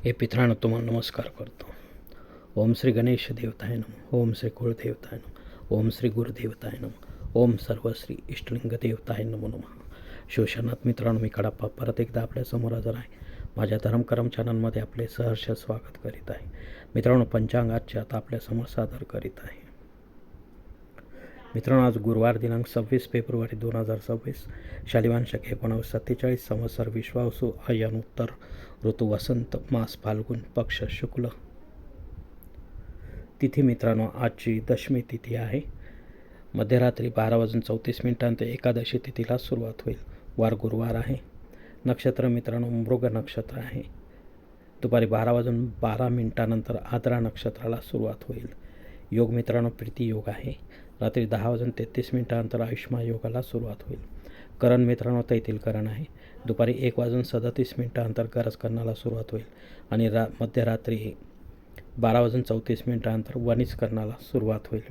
हे पितरांनो तुम्हाला नमस्कार करतो. ओम श्री गणेश देवताय नमः. ओम श्री कुळदेवताय नमः. ओम श्री गुरुदेवताय नमः. ओम सर्वश्री इष्टलिंग देवताय नमो नमः. शिवशनाथ मित्रांनो, मी कडाप्पा परत एकदा आपल्यासमोर हजर आहे. माझ्या धर्मकरम चॅनलमध्ये आपले सहर्ष स्वागत करीत आहे. मित्रांनो, पंचांगाचे आता आपल्यासमोर सादर करीत आहे. मित्रांनो, आज गुरुवार दिनांक 26 फेब्रुवारी 2026, शालिवान शक 1947, संवत्सर विश्वावसु, आयन उत्तर, ऋतू वसंत, मास फाल्गुन, पक्ष शुक्ल, तिथी मित्रांनो आजची दशमी तिथी आहे. मध्यरात्री 12:34 ते एकादशी तिथीला सुरुवात होईल. वार गुरुवार आहे. नक्षत्र मित्रांनो मृग नक्षत्र आहे. दुपारी 12:12 नंतर आद्रा नक्षत्राला सुरुवात होईल. योग मित्रांनो प्रीती योग आहे. रात्री 10:33 नंतर आयुष्मान योगाला सुरुवात होईल. करण मित्रांनो तैतील करण आहे. दुपारी 1:37 नंतर गरज करण्याला सुरुवात होईल आणि मध्यरात्री 12:34 नंतर वणीच करण्याला सुरुवात होईल.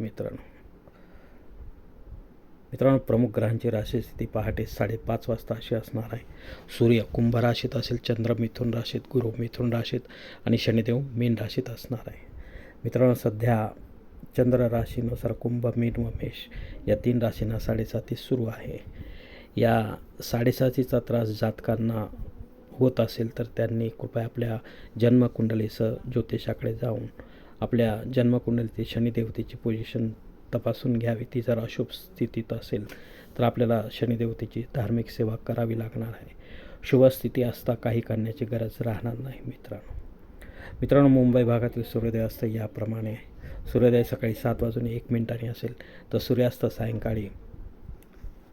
मित्रांनो प्रमुख ग्रहांची राशीस्थिती पहाटे 5:30 वाजता अशी असणार आहे. सूर्य कुंभ राशीत असेल, चंद्र मिथुन राशीत, गुरु मिथुन राशीत आणि शनिदेव मीन राशीत असणार आहे. मित्रांनो सध्या चंद्र राशीनुसार कुंभ, मीन व मेष या 3 राशींना 7:30 सुरू आहे. या 7:30चा त्रास जातकांना होत असेल तर त्यांनी कृपया आपल्या जन्मकुंडलीसह ज्योतिषाकडे जाऊन आपल्या जन्मकुंडलीतील शनिदेवतेची पोझिशन तपासून घ्यावी. ती जर अशुभ स्थितीत असेल तर आपल्याला शनिदेवतेची धार्मिक सेवा करावी लागणार आहे. शुभ स्थिती असता काही करण्याची गरज राहणार नाही. मित्रांनो मुंबई भागातील सूर्योदय असतं याप्रमाणे आहे. सूर्योदय सकाळी 7:01 असेल तर सूर्यास्त सायंकाळी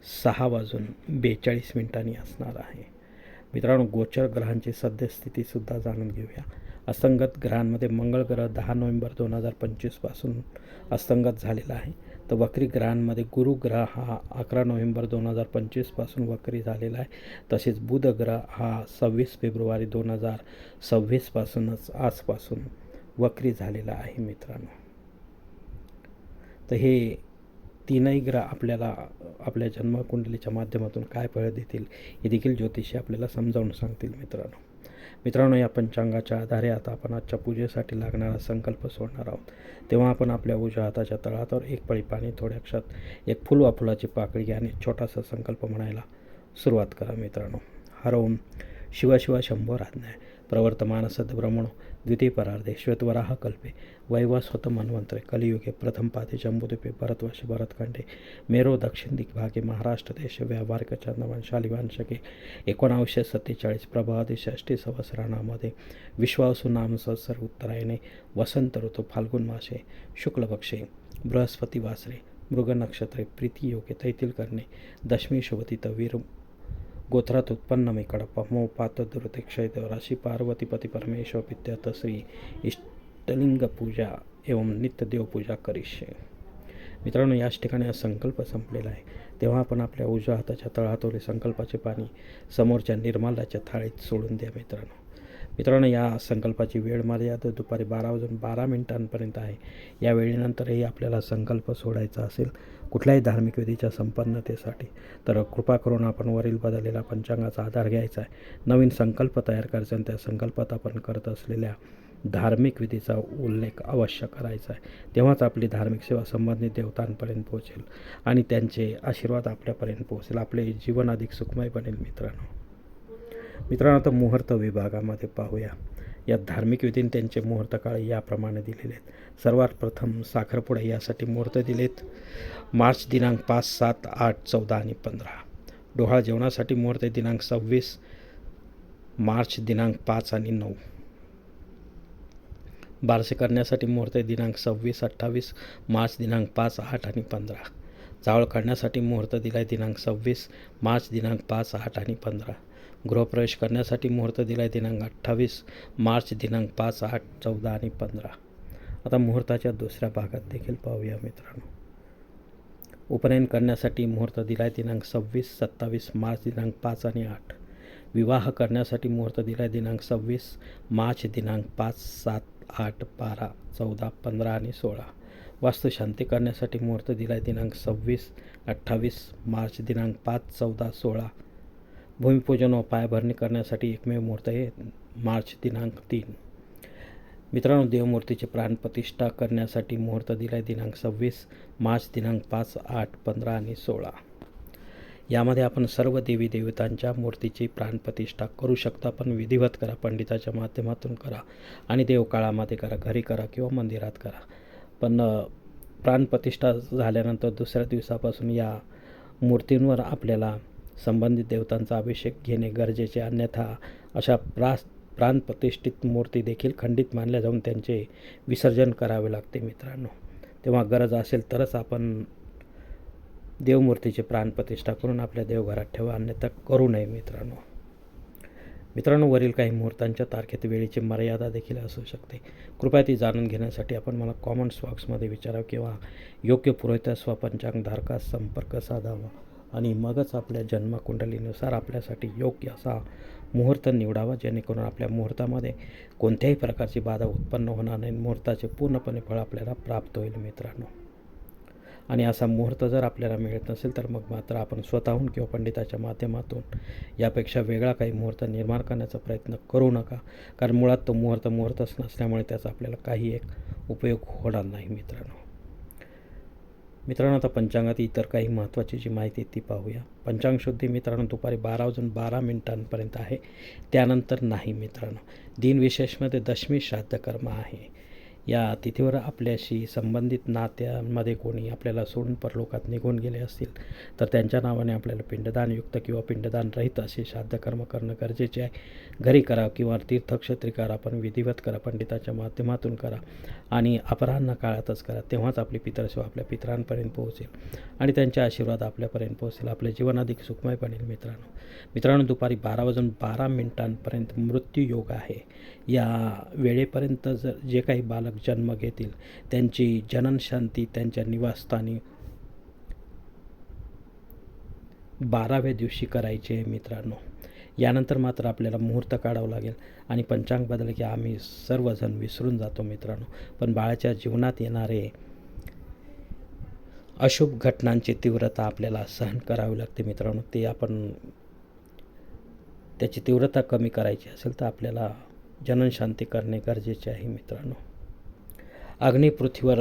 6:42 असणार आहे. मित्रांनो गोचर ग्रहांची सद्यस्थितीसुद्धा जाणून घेऊया. असंगत ग्रहांमध्ये मंगळ ग्रह 10 नोव्हेंबर 2025 पासून असंगत झालेला आहे. तर वक्री ग्रहांमध्ये गुरु ग्रह हा 11 नोव्हेंबर 2025 पासून वक्री झालेला आहे. तसेच बुध ग्रह हा 26 फेब्रुवारी 2026 पासूनच आजपासून वक्री झालेला आहे. मित्रांनो तर हे तीनही ग्रह आपल्याला आपल्या जन्मकुंडलीच्या माध्यमातून काय फळ देतील हे देखील ज्योतिषी आपल्याला समजावून सांगतील. मित्रांनो या पंचांगाच्या आधारे आता आपण आजच्या पूजेसाठी लागणारा संकल्प सोडणार आहोत. तेव्हा आपण आपल्या उजव्या हाताच्या तळहातावर एक पळी पाणी, थोड्या अक्षात एक फुल वा फुलाची पाकळी घ्या आणि छोटासा संकल्प म्हणायला सुरुवात करा. मित्रांनो हर ओम शिव शिव शंभो राज्ञाय प्रवर्तमान सद्ब्रह्मणो द्वितीय परार्धे श्वेतवराह कल्पे वैवस्वत मन्वंतरे कलियुगे प्रथम पादे जम्बूद्वीपे भरतवर्षे भरतखंडे मेरो दक्षिण दिग्भागे महाराष्ट्र देश व्यावहारिक चंद्रमान शालिवान शके 1947 प्रभावती 6 संवत्सराणामध्ये विश्वावसु नाम संवत्सर उत्तरायणे वसंत ऋतू फाल्गुन मासे शुक्ल पक्षे बृहस्पती वासरे मृग नक्षत्रे प्रीती योगे तैतील करणे दशमी शुभतिथ वीर गोत्रात उत्पन्न मी कडप्पा मो पात दुरते क्षयदेव राशी पार्वतीपती परमेश्वर पित्यात श्री इष्टलिंग पूजा एवं नित्य देवपूजा करिष्ये. मित्रांनो याच ठिकाणी हा संकल्प संपलेला आहे. तेव्हा आपण आपल्या उजव्या हाताच्या तळहातोले संकल्पाचे पाणी समोरच्या निर्माल्याच्या थाळीत सोडून द्या. मित्रांनो या संकल्पाची वेळ मर्यादा दुपारी 12:12 आहे. या वेळेनंतरही आपल्याला संकल्प सोडायचा असेल कुठल्याही धार्मिक विधीच्या संपन्नतेसाठी तर कृपा करून आपण वरील बदललेला पंचांगाचा आधार घ्यायचा आहे. नवीन संकल्प तयार करायचा आणि त्या संकल्पात आपण करत असलेल्या धार्मिक विधीचा उल्लेख अवश्य करायचा आहे. तेव्हाच आपली धार्मिक सेवा संबंधित देवतांपर्यंत पोहोचेल आणि त्यांचे आशीर्वाद आपल्यापर्यंत पोहोचेल. आपले जीवन अधिक सुखमय बनेल. मित्रांनो आता मुहूर्त विभागामध्ये पाहूया. या धार्मिक विधीने त्यांचे मुहूर्तकाळ याप्रमाणे दिलेले आहेत. सर्वात प्रथम साखरपुडा यासाठी मुहूर्त दिलेत मार्च दिनांक 5, 7, 8, 14 आणि 15. डोहाळ जेवणासाठी मुहूर्त दिनांक 26 मार्च दिनांक 5 आणि 9. बारसे करण्यासाठी मुहूर्त दिनांक 26, 28 मार्च दिनांक 5, 8 आणि 15. जावळ काढण्यासाठी मुहूर्त दिलाय दिनांक 26 मार्च दिनांक 5, 8 आणि 15. गृहप्रवेश करण्यासाठी मुहूर्त दिलाय दिनांक 28 मार्च दिनांक 5, 8, 14 आणि 15. आता मुहूर्ताच्या दुसऱ्या भागात देखील पाहूया. मित्रांनो उपनयन करण्यासाठी मुहूर्त दिलाय दिनांक 26, 27 मार्च दिनांक 5 आणि 8. विवाह करण्यासाठी मुहूर्त दिलाय दिनांक 26 मार्च दिनांक 5, 7, 8, 12, 14, 15 आणि 16. वास्तुशांती करण्यासाठी मुहूर्त दिलाय दिनांक 26, 28 मार्च दिनांक 5, 14, 16. भूमिपूजन व पायाभरणी करण्यासाठी एकमेव मुहूर्त आहे मार्च दिनांक 3. मित्रांनो, देवमूर्तीची प्राणप्रतिष्ठा करण्यासाठी मुहूर्त दिला आहे दिनांक 26 मार्च, दिनांक 5, 8, 15 आणि 16. यामध्ये आपण सर्व देवी देवतांच्या मूर्तीची प्राणप्रतिष्ठा करू शकता, पण विधिवत करा, पंडिताच्या माध्यमातून करा आणि देवकाळामध्ये करा, घरी करा किंवा मंदिरात करा. पण प्राणप्रतिष्ठा झाल्यानंतर दुसऱ्या दिवसापासून या मूर्तींवर आपल्याला संबंधित देवतांचा अभिषेक घेणे गरजेचे, अन्यथा अशा प्राणप्रतिष्ठित मूर्ती देखील खंडित मानल्या जाऊन त्यांचे विसर्जन करावे लागते मित्रांनो. तेव्हा गरज असेल तरच आपण देवमूर्तीची प्राणप्रतिष्ठा करून आपल्या देवघरात ठेवा, अन्यथा करू नये मित्रांनो. वरील काही मुहूर्तांच्या तारखेत वेळेची मर्यादा देखील असू शकते. कृपया ती जाणून घेण्यासाठी आपण मला कॉमेंट्स बॉक्समध्ये विचारावं किंवा योग्य पुरोहितास वा पंचांगधारकास संपर्क साधावा आणि मगच आपल्या जन्मकुंडलीनुसार आपल्यासाठी योग्य असा मुहूर्त निवडावा, जेणेकरून आपल्या मुहूर्तामध्ये कोणत्याही प्रकारची बाधा उत्पन्न होणार नाही, मुहूर्ताचे पूर्णपणे फळ आपल्याला प्राप्त होईल मित्रांनो. आणि असा मुहूर्त जर आपल्याला मिळत नसेल तर मग मात्र आपण स्वतःहून किंवा पंडिताच्या माध्यमातून यापेक्षा वेगळा काही मुहूर्त निर्माण करण्याचा प्रयत्न करू नका, कारण मुळात तो मुहूर्तच नसल्यामुळे त्याचा आपल्याला काही एक उपयोग होणार नाही मित्रांनो. आता पंचांगात इतर काही महत्त्वाची जी माहिती ती पाहूया. पंचांग शुद्धी मित्रांनो दुपारी 12 आहे, त्यानंतर नाही मित्रांनो. दिनविशेषमध्ये दशमी श्राद्ध कर्म आहे. या तिथीवर आपल्याशी संबंधित नात्यांमध्ये कोणी आपल्याला सोडून परलोकात निघून गेले असतील तर त्यांच्या नावाने आपल्याला पिंडदानयुक्त किंवा पिंडदान रहित असे श्राद्धकर्म करणं गरजेचे आहे. घरी करा किंवा तीर्थक्षेत्री करा, पण विधिवत करा, पंडिताच्या माध्यमातून करा आणि अपराह्न काळातच करा. तेव्हाच आपली पितरसेवा आपल्या पितरांपर्यंत पोहोचेल आणि त्यांचे आशीर्वाद आपल्यापर्यंत पोहोचेल. आपले जीवन अधिक सुखमय बनेल मित्रांनो. दुपारी 12 मृत्यूयोग आहे. या वेळेपर्यंत जे काही बालक जन्म घेतील त्यांची जननशांती त्यांच्या निवासस्थानी 12व्या दिवशी करायची आहे मित्रांनो. यानंतर मात्र आपल्याला मुहूर्त काढावं लागेल आणि पंचांग बदल की आम्ही सर्वजण विसरून जातो मित्रांनो. पण बाळाच्या जीवनात येणारे अशुभ घटनांची तीव्रता आपल्याला सहन करावी लागते मित्रांनो. त्याची तीव्रता कमी करायची असेल तर आपल्याला जननशांती करणे गरजेचे आहे मित्रांनो. अग्नी पृथ्वीवर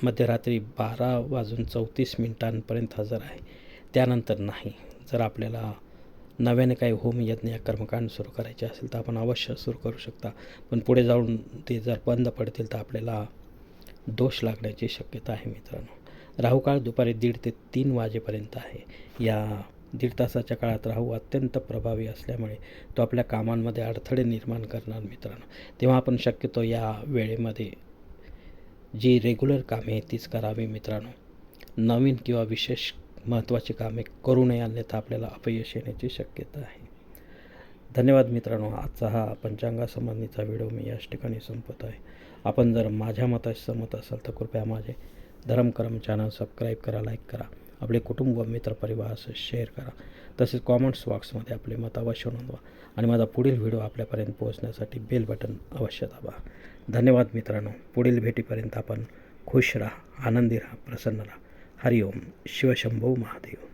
मध्यरात्री 12:34 हजर आहे, त्यानंतर नाही. जर आपल्याला नव्याने काही होमयज्ञ या कर्मकांड सुरू करायचे असेल तर आपण अवश्य सुरू करू शकता, पण पुढे जाऊन ते जर बंद पडतील तर आपल्याला दोष लागण्याची शक्यता आहे मित्रांनो. राहुकाळ दुपारी 1:30 ते 3 वाजेपर्यंत आहे. या 1.5 तासाच्या काळात राहू अत्यंत प्रभावी असल्यामुळे तो आपल्या कामांमध्ये अडथळे निर्माण करणार मित्रांनो. तेव्हा आपण शक्यतो या वेळेमध्ये जी रेग्युलर कामे आहेत तीच करावी मित्रांनो. नवीन किंवा विशेष महत्त्वाची कामे करू नये, अन्यथा आपल्याला अपयश येण्याची शक्यता आहे. धन्यवाद मित्रांनो. आजचा हा पंचांगासंबंधीचा व्हिडिओ मी याच ठिकाणी संपत आहे. आपण जर माझ्या मताशी सहमत असाल तर कृपया माझे धर्मकरम चॅनल सबस्क्राईब करा, लाईक करा, आपले कुटुंब मित्रपरिवारासह शेअर करा. तसेच कॉमेंट्स बॉक्समध्ये आपले मत अवश्य नोंदवा आणि माझा पुढील व्हिडिओ आपल्यापर्यंत पोहोचण्यासाठी बेल बटन अवश्य दाबा. धन्यवाद मित्रांनो. पुढील भेटीपर्यंत आपण खुश राहा, आनंदी राहा, प्रसन्न राहा. हरिओम. शिवशंभो महादेव.